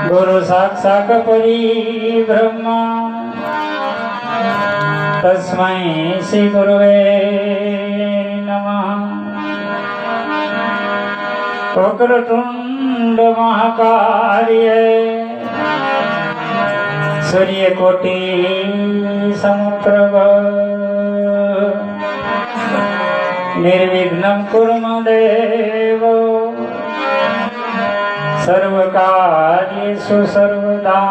गुरु साक्षात् परिब्रह्मा तस्मै श्री गुरुवे नमः। वक्रतुंड महाकाय सूर्यकोटि समप्रभ निर्विघ्नं कुरु देव सर्वकार्येषु सर्वदा।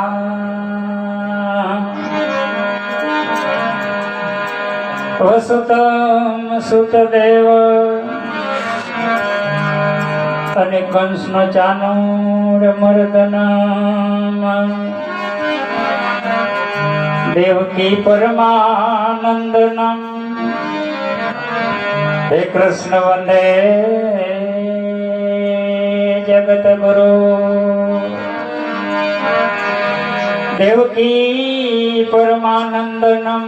वसुतं सुतदेव અને કંસનો ચાનુર મર્દનમ દેવકી પરમાનંદનમ હે કૃષ્ણ વંદે જગત ગુરુ દેવકી પરમાનંદનમ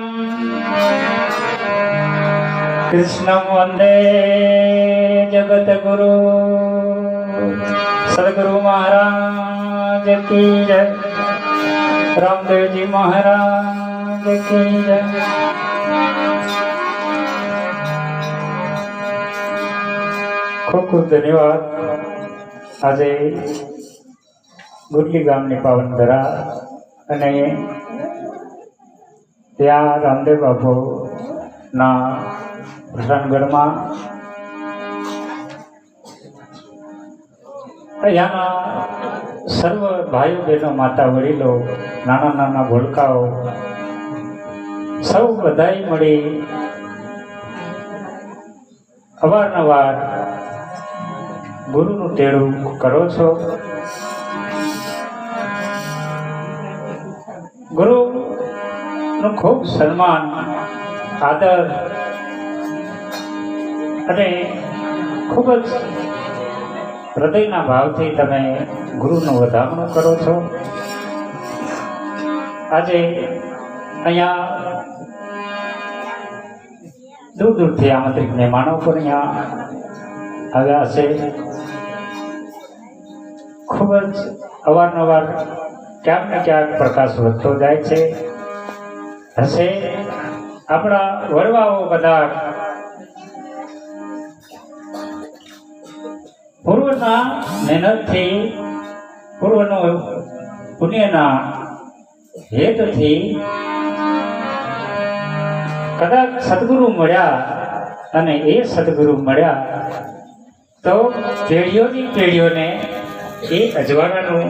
કૃષ્ણ વંદે જગત ગુરુ। सदगुरु महाराज की जय। रामदेव जी महाराज की जय। खूब खूब धन्यवाद। आज गुटली गामनी पावन धरा अने त्या रामदेव बापू ना प्रधानगढ़ में यहाँ सर्व भाई बहनों माता वडीलो नाना नाना भोलकाओ सौ बधाई मळी अवारनवार गुरुनु तेड़ू करो छो। गुरु नु खूब सन्मान आदर अने खूब हृदयना भावथी तमे गुरुनु વધામણું કરો છો। આજે અહીંયા દૂર દૂરથી આમંત્રિત મહેમાનો પણ અહીંયા આવ્યા છે। ખૂબ જ અવારનવાર ક્યાંક ને ક્યાંક પ્રકાશ વધતો જાય છે હશે। આપણા વડવાઓ બધા पूर्वना मेहनत थी पूर्वनो पुण्यना हेतु थी कदाच सद्गुरु मळ्या अने ए सद्गुरु मळ्या तो पेढ़ीओनी पेढ़ीओने ए अजवाळानुं